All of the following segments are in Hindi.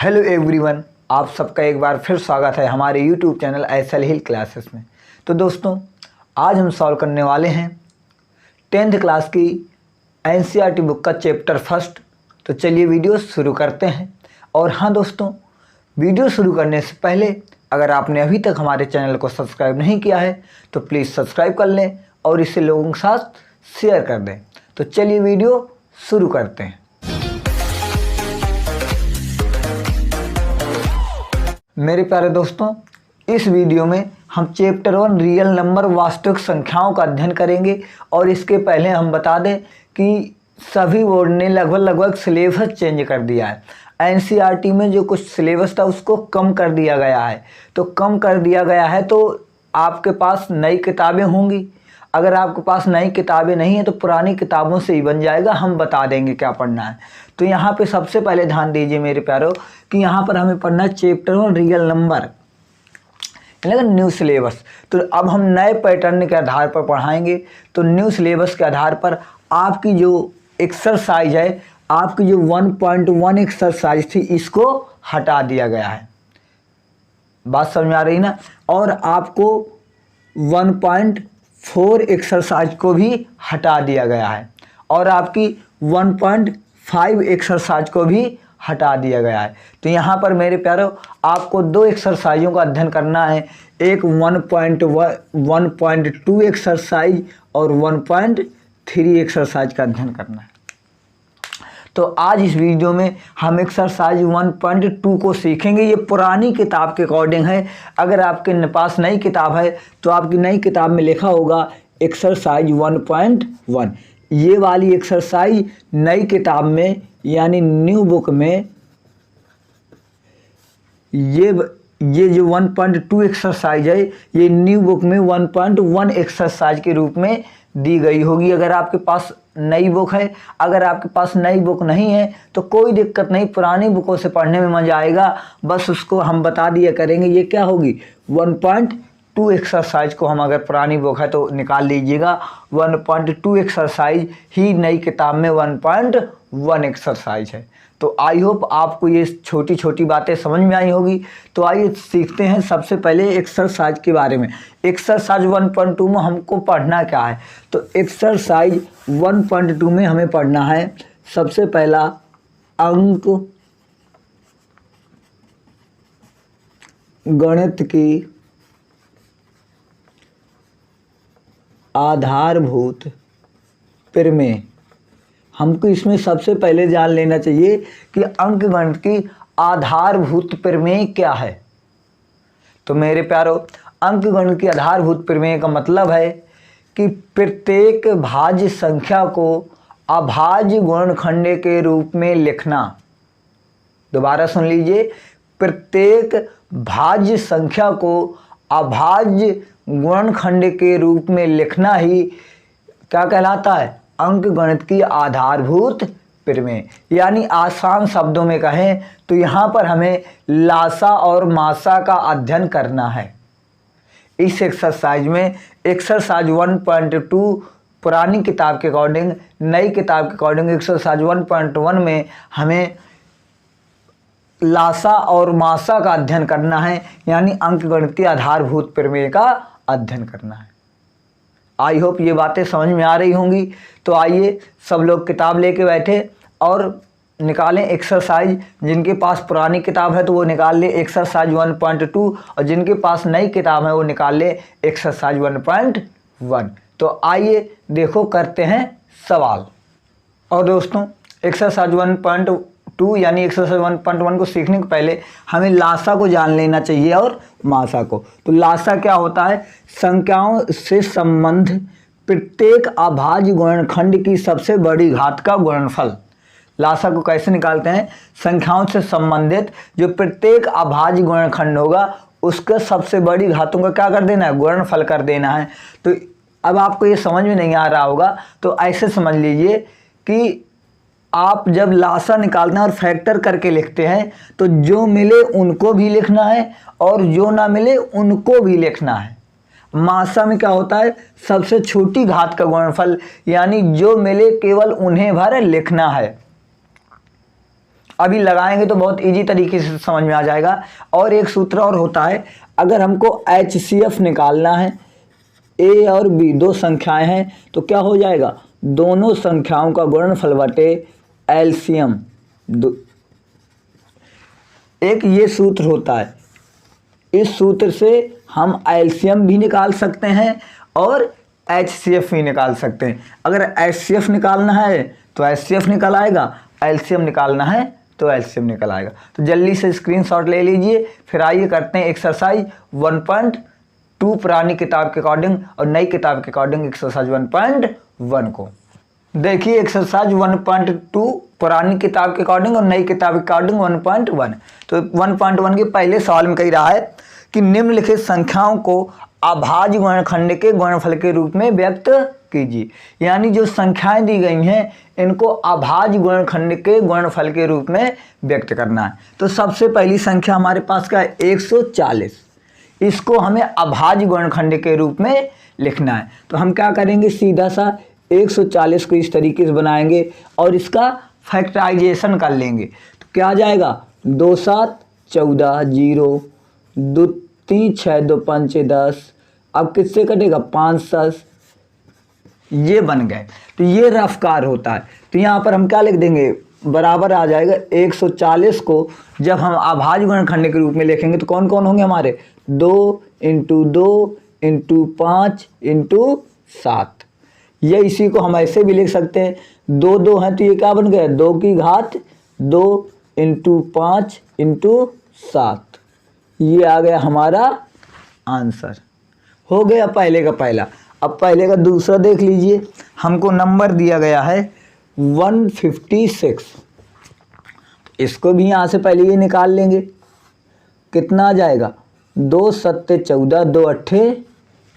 हेलो एवरीवन, आप सबका एक बार फिर स्वागत है हमारे यूट्यूब चैनल एसएल हिल क्लासेस में। तो दोस्तों, आज हम सॉल्व करने वाले हैं 10th क्लास की एनसीईआरटी बुक का चैप्टर फर्स्ट। तो चलिए वीडियो शुरू करते हैं। और हाँ दोस्तों, वीडियो शुरू करने से पहले अगर आपने अभी तक हमारे चैनल को सब्सक्राइब नहीं किया है तो प्लीज़ सब्सक्राइब कर लें और इसे लोगों के साथ शेयर कर दें। तो चलिए वीडियो शुरू करते हैं। मेरे प्यारे दोस्तों, इस वीडियो में हम चैप्टर 1 रियल नंबर वास्तविक संख्याओं का अध्ययन करेंगे। और इसके पहले हम बता दें कि सभी बोर्ड ने लगभग सिलेबस चेंज कर दिया है। एनसीईआरटी में जो कुछ सिलेबस था उसको कम कर दिया गया है। तो कम कर दिया गया है तो आपके पास नई किताबें होंगी। अगर आपके पास नई किताबें नहीं है तो पुरानी किताबों से ही बन जाएगा। हम बता देंगे क्या पढ़ना है। तो यहाँ पे सबसे पहले ध्यान दीजिए मेरे प्यारों कि यहाँ पर हमें पढ़ना है chapter 1 real number, new syllabus. तो अब हम नए पैटर्न के आधार पर पढ़ाएंगे। तो न्यू सिलेबस के आधार पर आपकी जो एक्सरसाइज है, आपकी जो 1.1 एक्सरसाइज थी, इसको हटा दिया गया है। बात समझ में आ रही ना। और आपको 1.4 एक्सरसाइज को भी हटा दिया गया है और आपकी 1.5 एक्सरसाइज को भी हटा दिया गया है। तो यहाँ पर मेरे प्यारों आपको 2 एक्सरसाइजों का अध्ययन करना है। एक 1.2 एक्सरसाइज और 1.3 एक्सरसाइज का अध्ययन करना है। तो आज इस वीडियो में हम एक्सरसाइज 1.2 को सीखेंगे। ये पुरानी किताब के अकॉर्डिंग है। अगर आपके पास नई किताब है तो आपकी नई किताब में लिखा होगा एक्सरसाइज 1.1। ये वाली एक्सरसाइज नई किताब में यानी न्यू बुक में ये जो 1.2 एक्सरसाइज है ये न्यू बुक में 1.1 एक्सरसाइज के रूप में दी गई होगी। अगर आपके पास नई बुक है, अगर आपके पास नई बुक नहीं है तो कोई दिक्कत नहीं, पुरानी बुकों से पढ़ने में मज़ा आएगा। बस उसको हम बता दिया करेंगे। ये क्या होगी 1.2 एक्सरसाइज को हम, अगर पुरानी बुक है तो निकाल लीजिएगा। 1.2 एक्सरसाइज ही नई किताब में 1.1 एक्सरसाइज है। तो आई होप आपको ये छोटी छोटी बातें समझ में आई होगी। तो आइए सीखते हैं सबसे पहले एक्सरसाइज के बारे में। एक्सरसाइज 1.2 में हमको पढ़ना क्या है। तो एक्सरसाइज 1.2 में हमें पढ़ना है सबसे पहला अंक गणित की आधारभूत प्रमेय। हमको इसमें सबसे पहले जान लेना चाहिए कि अंकगणित की आधारभूत प्रमेय क्या है। तो मेरे प्यारों, अंकगणित की आधारभूत प्रमेय का मतलब है कि प्रत्येक भाज्य संख्या को अभाज्य गुणनखंड के रूप में लिखना। दोबारा सुन लीजिए, प्रत्येक भाज्य संख्या को अभाज्य गुणनखंड के रूप में लिखना ही क्या कहलाता है, अंकगणित की आधारभूत प्रमेय। यानी आसान शब्दों में कहें तो यहाँ पर हमें लासा और मासा का अध्ययन करना है। इस एक्सरसाइज में एक्सरसाइज 1.2 पुरानी किताब के अकॉर्डिंग, नई किताब के अकॉर्डिंग एक्सरसाइज 1.1 में हमें लासा और मासा का अध्ययन करना है, यानी अंकगणित की आधारभूत प्रमेय का अध्ययन करना है। आई होप ये बातें समझ में आ रही होंगी। तो आइए सब लोग किताब लेके बैठे और निकालें एक्सरसाइज। जिनके पास पुरानी किताब है तो वो निकाल ले एक्सरसाइज 1.2 और जिनके पास नई किताब है वो निकाल ले एक्सरसाइज 1.1। तो आइए देखो करते हैं सवाल। और दोस्तों, एक्सरसाइज 1.2 यानी एक्सरसाइज 1.1 को सीखने के पहले हमें लासा को जान लेना चाहिए और मासा को। तो लासा क्या होता है, संख्याओं से संबंध प्रत्येक अभाज्य गुणनखंड की सबसे बड़ी घात का गुणनफल। लासा को कैसे निकालते हैं, संख्याओं से संबंधित जो प्रत्येक अभाज्य गुणनखंड होगा उसका सबसे बड़ी घातों का क्या कर देना है, गुणनफल कर देना है। तो अब आपको ये समझ में नहीं आ रहा होगा तो ऐसे समझ लीजिए कि आप जब लासा निकालते हैं और फैक्टर करके लिखते हैं तो जो मिले उनको भी लिखना है और जो ना मिले उनको भी लिखना है। मासा में क्या होता है, सबसे छोटी घात का गुणनफल, यानी जो मिले केवल उन्हें भर लिखना है। अभी लगाएंगे तो बहुत इजी तरीके से समझ में आ जाएगा। और एक सूत्र और होता है, अगर हमको HCF निकालना है, A और B दो संख्याएं हैं, तो क्या हो जाएगा, दोनों संख्याओं का गुणनफल बटे एलसीएम। एक ये सूत्र होता है, इस सूत्र से हम एलसीएम भी निकाल सकते हैं और HCF भी निकाल सकते हैं। अगर HCF निकालना है तो HCF निकल आएगा, एलसीएम निकालना है तो एलसीएम निकल आएगा। तो जल्दी से स्क्रीनशॉट ले लीजिए। फिर आइए करते हैं एक्सरसाइज 1.2 पुरानी किताब के अकॉर्डिंग और नई किताब के अकॉर्डिंग एक्सरसाइज 1.1 को। देखिए एक्सरसाइज 1.2 पुरानी किताब के अकॉर्डिंग और नई किताब के अकॉर्डिंग 1.1। तो 1.1 के पहले सवाल में कही रहा है कि निम्नलिखित संख्याओं को अभाज्य गुणनखंड के गुणनफल के रूप में व्यक्त कीजिए। यानी जो संख्याएं दी गई हैं इनको अभाज्य गुणनखंड के गुणनफल के रूप में व्यक्त करना है। तो सबसे पहली संख्या हमारे पास क्या है, 140। इसको हमें अभाज्य गुणनखंड के रूप में लिखना है। तो हम क्या करेंगे, सीधा सा 140 को इस तरीके से बनाएंगे और इसका फैक्टराइजेशन कर लेंगे। तो क्या आ जाएगा, 2 7 14, 0 2 3 6 2 5 10। अब किससे कटेगा, 5 10, ये बन गए। तो ये रफ्कार होता है। तो यहाँ पर हम क्या लिख देंगे, बराबर आ जाएगा 140 को जब हम अभाज्य गुणनखंड के रूप में लिखेंगे तो कौन कौन होंगे हमारे, 2 × 2 × 5 × 7। ये इसी को हम ऐसे भी लिख सकते हैं, 2 2 हैं तो ये क्या बन गया, 2 की घात 2 × 5 × 7। ये आ गया हमारा आंसर। हो गया पहले का पहला। अब पहले का दूसरा देख लीजिए। हमको नंबर दिया गया है 156। इसको भी यहाँ से पहले ये निकाल लेंगे, कितना आ जाएगा, 2 7 14, 2 8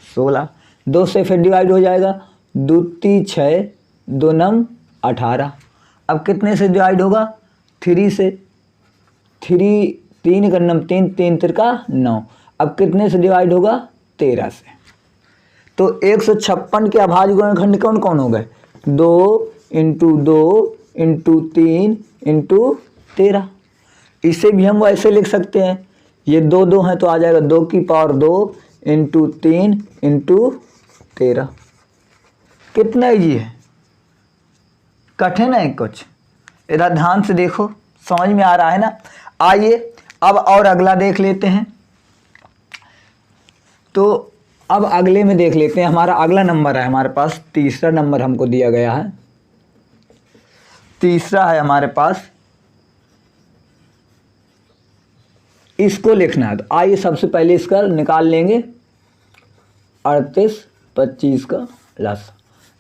16। 2 से फिर डिवाइड हो जाएगा, 2 3 6, 2 9 18। अब कितने से डिवाइड होगा, 3 से, 3 3 का 9 3 3 3 9। अब कितने से डिवाइड होगा, 13 से। तो 156 के अभाज्य गुणनखंड कौन कौन हो गए, 2 × 2 × 3 × 13। इसे भी हम वैसे लिख सकते हैं, ये 2 2 हैं तो आ जाएगा 2 की पावर 2 × 3 × 13। कितना इजी है, कठिन है कुछ, इधर ध्यान से देखो, समझ में आ रहा है ना। आइए अब और अगला देख लेते हैं। तो अब अगले में देख लेते हैं, हमारा अगला नंबर है हमारे पास, तीसरा नंबर हमको दिया गया है। तीसरा है हमारे पास, इसको लिखना है। तो आइए सबसे पहले इसका निकाल लेंगे, 38 25 का लस।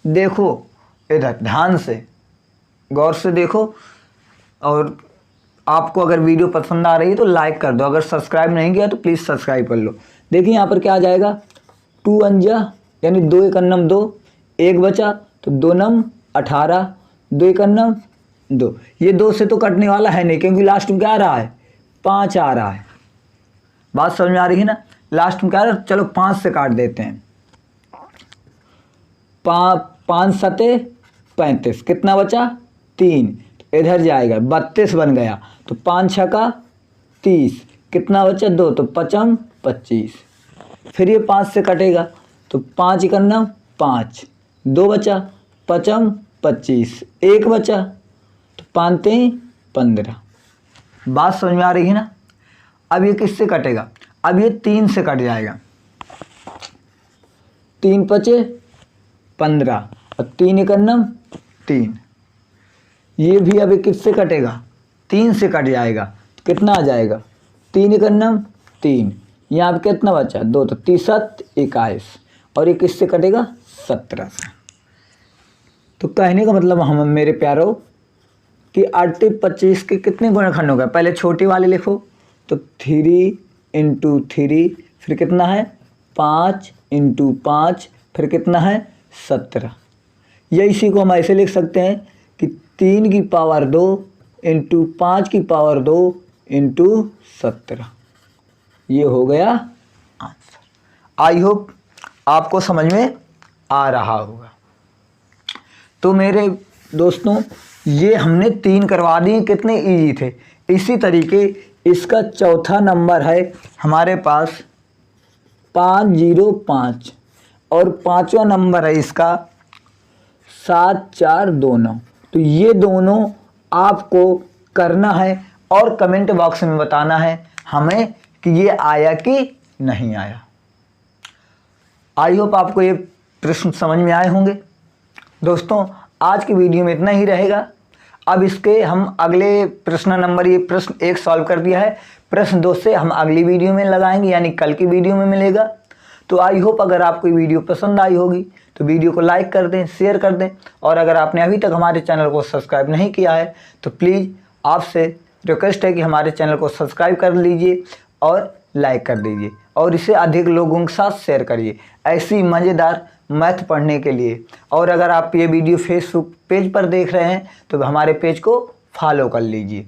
देखो इधर ध्यान से गौर से देखो, और आपको अगर वीडियो पसंद आ रही है तो लाइक कर दो, अगर सब्सक्राइब नहीं किया तो प्लीज़ सब्सक्राइब कर लो। देखिए यहाँ पर क्या आ जाएगा, 2 अंजा यानी 2 1 9 2, 1 बचा तो 2 9 18, 2 1 9 2। ये 2 से तो कटने वाला है नहीं, क्योंकि लास्ट में क्या आ रहा है, 5 आ रहा है। बात समझ में आ रही है ना, लास्ट में क्या आ रहा है, चलो 5 से काट देते हैं। 5 7 35, कितना बचा, 3, इधर जाएगा 32 बन गया। तो 5 6 का 30, कितना बचा, 2, तो 5 25। फिर ये 5 से कटेगा तो 5 1 9 5, 2 बचा, 5 25, 1 बचा तो 5 3 15। बात समझ में आ रही है ना। अब ये किससे कटेगा, अब ये 3 से कट जाएगा, 3 5 15 और 3 1 9 3। ये भी अभी किससे कटेगा, 3 से कट जाएगा। कितना आ जाएगा, 3 1 9 3, यहाँ पे कितना बचा, 2, तो 3 7 21, और ये किससे कटेगा, 17 से। तो कहने का मतलब हम मेरे प्यारों कि 38 25 के कितने गुणनखंड हो गए, पहले छोटी वाले लिखो। तो 3 × 3, फिर कितना है, 5 × 5, फिर कितना है, 17। या इसी को हम ऐसे लिख सकते हैं कि 3 की पावर 2 × 5 की पावर 2 × 17। ये हो गया आंसर। आई होप आपको समझ में आ रहा होगा। तो मेरे दोस्तों ये हमने 3 करवा दिए, कितने इजी थे। इसी तरीके इसका चौथा नंबर है हमारे पास 505 और 5वां नंबर है इसका 7429। तो ये दोनों आपको करना है और कमेंट बॉक्स में बताना है हमें कि ये आया कि नहीं आया। आई होप आपको ये प्रश्न समझ में आए होंगे। दोस्तों आज की वीडियो में इतना ही रहेगा। अब इसके हम अगले प्रश्न नंबर, ये प्रश्न 1 सॉल्व कर दिया है, प्रश्न 2 से हम अगली वीडियो में लगाएंगे, यानी कल की वीडियो में मिलेगा। तो आई होप अगर आपको ये वीडियो पसंद आई होगी तो वीडियो को लाइक कर दें, शेयर कर दें, और अगर आपने अभी तक हमारे चैनल को सब्सक्राइब नहीं किया है तो प्लीज़ आपसे रिक्वेस्ट है कि हमारे चैनल को सब्सक्राइब कर लीजिए और लाइक कर दीजिए, और इसे अधिक लोगों के साथ शेयर करिए ऐसी मज़ेदार मैथ पढ़ने के लिए। और अगर आप ये वीडियो फेसबुक पेज पर देख रहे हैं तो हमारे पेज को फॉलो कर लीजिए।